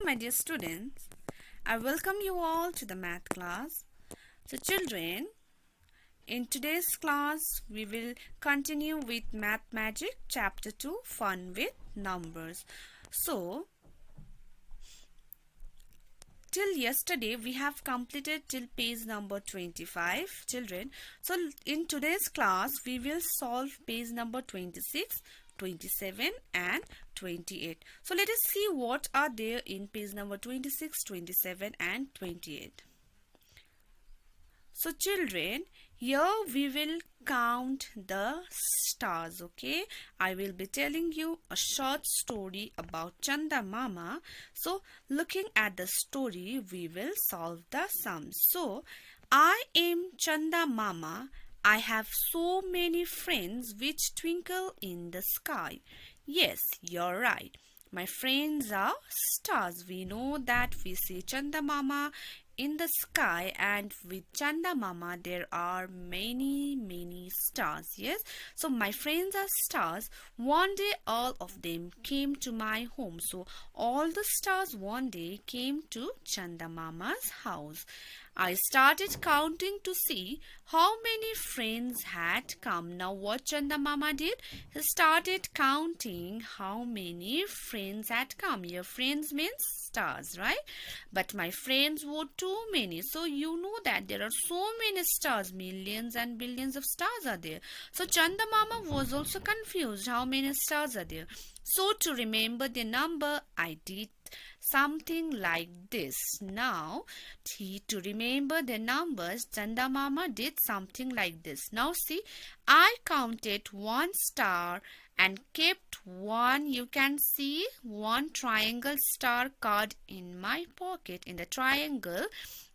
My dear students, I welcome you all to the math class. So children, in today's class we will continue with Math Magic chapter 2, Fun with Numbers. So till yesterday we have completed till page number 25, children. So in today's class we will solve page number 26, 27 and 28. So let us see what are there in page number 26, 27 and 28. So children, here we will count the stars, okay? I will be telling you a short story about Chanda Mama. So looking at the story, we will solve the sums. So I am Chanda Mama. I have so many friends which twinkle in the sky. Yes, you're right. My friends are stars. We know that we see Chanda Mama in the sky, and with Chanda Mama there are many stars. Yes, so my friends are stars. One day all of them came to my home. So all the stars one day came to Chanda Mama's house. I started counting to see how many friends had come. Now what Chanda Mama did? He started counting how many friends had come. Your friends means stars, right? But my friends were too many. So you know that there are so many stars. Millions and billions of stars are there. So Chanda Mama was also confused. How many stars are there? So to remember the number, I did something like this. Now, to remember the numbers, Chanda Mama did something like this. Now see, I counted one star and kept one, you can see, one triangle star card in my pocket. In the triangle,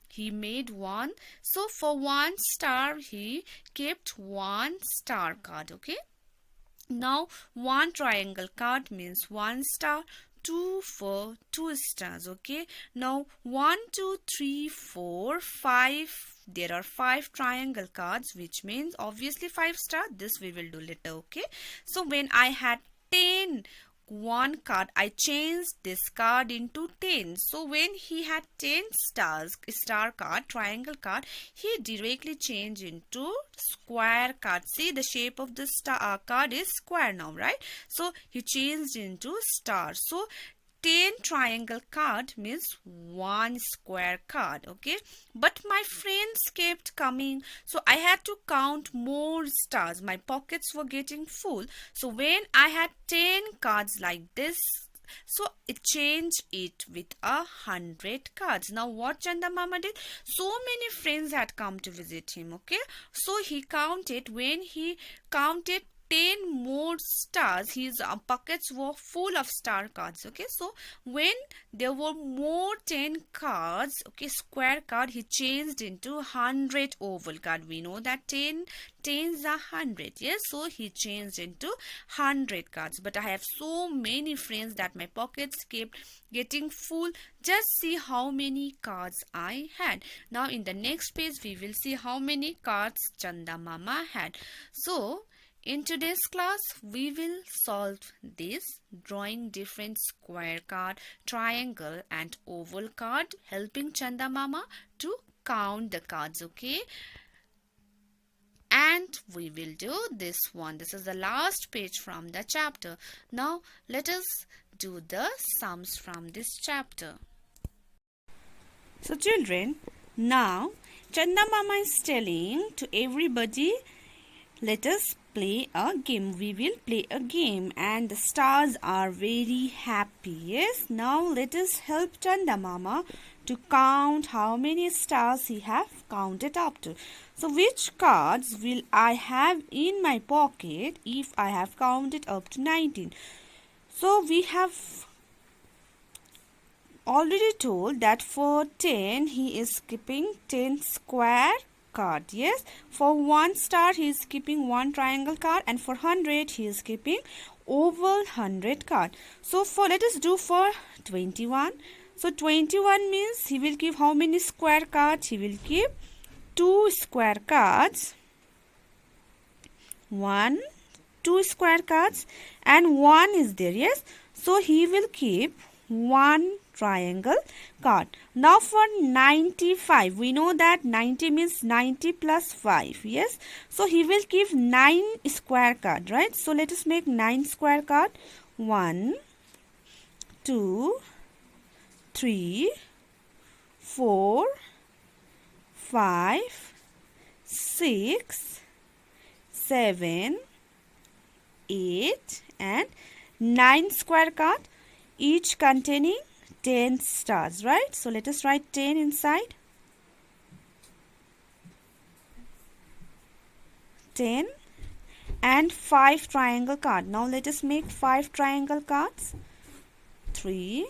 he made one. So for one star, he kept one star card, okay? Now, one triangle card means one star, 2 for 2 stars, okay? Now 1 2 3 4 5, there are 5 triangle cards, which means obviously 5 star. This we will do later, okay? So when I had 10 one card, I changed this card into 10. So when he had 10 stars, star card, triangle card, he directly changed into square card. See, the shape of the star card is square now, right? So he changed into star. So 10 triangle card means 1 square card, okay? But my friends kept coming, so I had to count more stars. My pockets were getting full. So when I had 10 cards like this, so it changed it with 100 cards. Now what Chanda Mama did? So many friends had come to visit him, okay? So he counted, when he counted 10 more stars, his pockets were full of star cards, okay? So when there were more 10 cards, okay, square card, he changed into 100 oval card. We know that 10 tens are 100, yes? So he changed into 100 cards. But I have so many friends that my pockets kept getting full. Just see how many cards I had. Now in the next page we will see how many cards Chanda Mama had. So in today's class, we will solve this, drawing different square card, triangle and oval card, helping Chanda Mama to count the cards, okay? And we will do this one. This is the last page from the chapter. Now, let us do the sums from this chapter. So children, now Chanda Mama is telling to everybody, let us play a game. We will play a game, and the stars are very happy. Yes, now let us help Chanda Mama to count how many stars he have counted up to. So which cards will I have in my pocket if I have counted up to 19? So we have already told that for 10 he is keeping 10 square card. Yes, for 1 star he is keeping 1 triangle card, and for 100 he is keeping oval 100 card. So for, let us do for 21. So 21 means he will keep how many square cards? He will keep 2 square cards. 1 2 square cards and 1 is there. Yes, so he will keep 1 triangle card. Now for 95, we know that 90 means 90 plus 5. Yes, so he will give 9 square card, right? So let us make 9 square card. 1, 2, 3, 4, 5, 6, 7, 8 and 9 square card, each containing 10 stars, right? So let us write 10 inside. 10 and 5 triangle card. Now let us make 5 triangle cards. 3,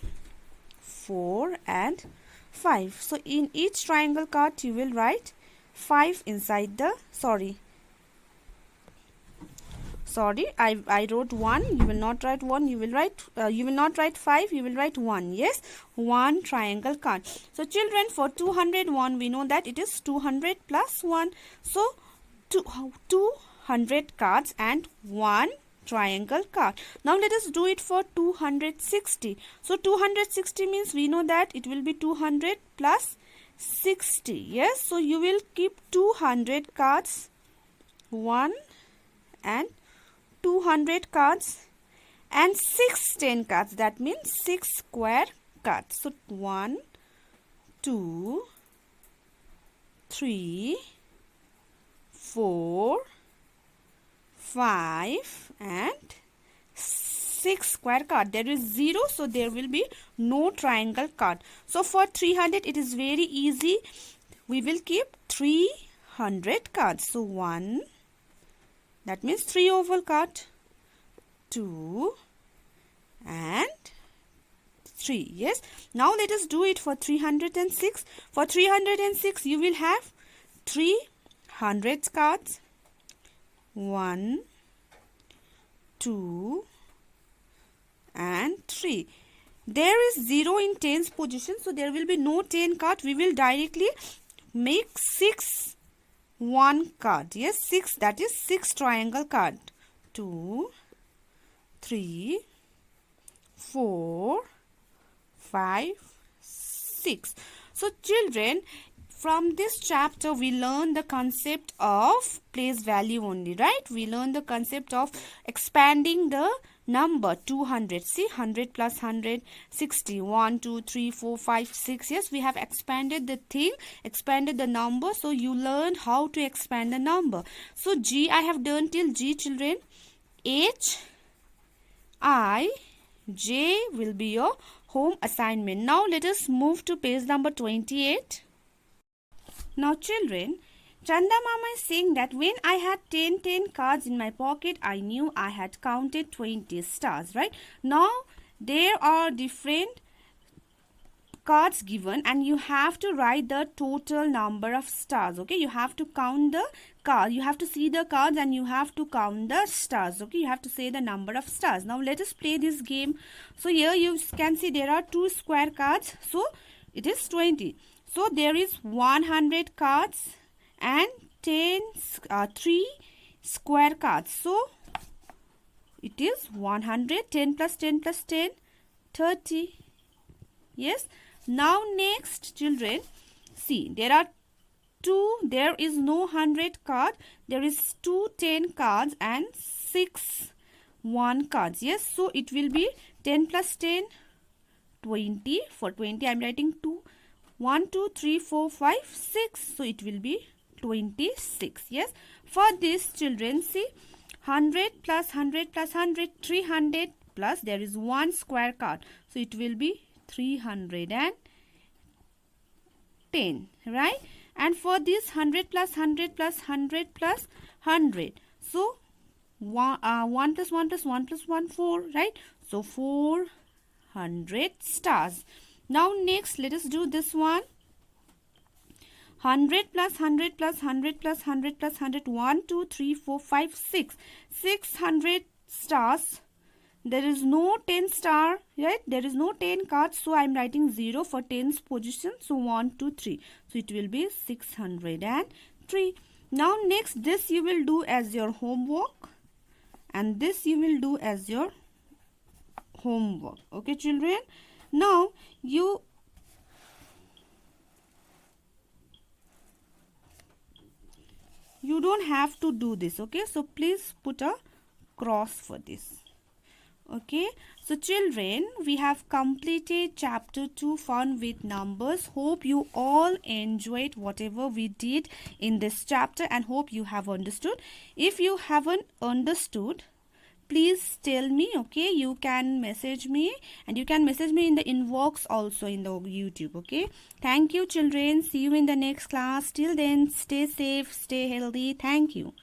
4 and 5. So in each triangle card you will write 5 inside the, sorry, I wrote 1. You will not write 1, you will not write 5, you will write 1. Yes, 1 triangle card. So children, for 201 we know that it is 200 plus 1. So 200 cards and 1 triangle card. Now let us do it for 260. So 260 means we know that it will be 200 plus 60. Yes, so you will keep 200 cards, 1 and 200 cards and 6 10 cards. That means 6 square cards. So 1, 2, 3, 4, 5 and 6 square card. There is 0, so there will be no triangle card. So for 300 it is very easy. We will keep 300 cards. So 1, that means 3 oval card, 2 and 3. Yes, now let us do it for 306. For 306 you will have 300 cards, 1, 2 and 3. There is 0 in tens position, so there will be no 10 card. We will directly make 6 1 card. Yes, 6, that is 6 triangle card. 2, 3, 4, 5, 6. So children, from this chapter we learn the concept of place value only, right? We learn the concept of expanding the number 200. See, 100 plus 100, 60, 1, 2, 3, 4, 5, 6. Yes, we have expanded the thing, expanded the number. So you learned how to expand the number. So G, I have done till G, children. H, I, J will be your home assignment. Now let us move to page number 28. Now children, Chanda Mama is saying that when I had 10 cards in my pocket, I knew I had counted 20 stars, right? Now there are different cards given and you have to write the total number of stars. Okay, you have to count the card, you have to see the cards and you have to count the stars. Okay, you have to say the number of stars. Now let us play this game. So here you can see there are 2 square cards, so it is 20. So there is 100 cards and 3 square cards. So it is 100. 10 plus 10 plus 10, 30. Yes. Now next children, see there are 2, there is no 100 card, there is 2 10 cards and 6 1 cards. Yes, so it will be 10 plus 10, 20. For 20 I am writing 2, 1, 2, 3, 4, 5, 6. So it will be 26. Yes, for this children, see 100 plus 100 plus 100, 300 plus there is 1 square card. So it will be 310, right? And for this 100 plus 100 plus 100 plus 100. So 1 plus 1 plus 1 plus 1, 4, right? So 400 stars. Now next let us do this one. 100 plus 100 plus 100 plus 100 plus 100, 1, 2, 3, 4, 5, 6. 600 stars. There is no 10 star, right? There is no 10 cards, so I am writing 0 for 10's position. So 1, 2, 3. So it will be 603. Now next, this you will do as your homework and this you will do as your homework. Okay children. Now you don't have to do this, okay? So please put a cross for this. Okay, so children, we have completed chapter 2, fun with numbers. Hope you all enjoyed whatever we did in this chapter and hope you have understood. If you haven't understood, please tell me, okay? You can message me, and you can message me in the inbox also in the YouTube, okay? Thank you children. See you in the next class. Till then, stay safe, stay healthy. Thank you.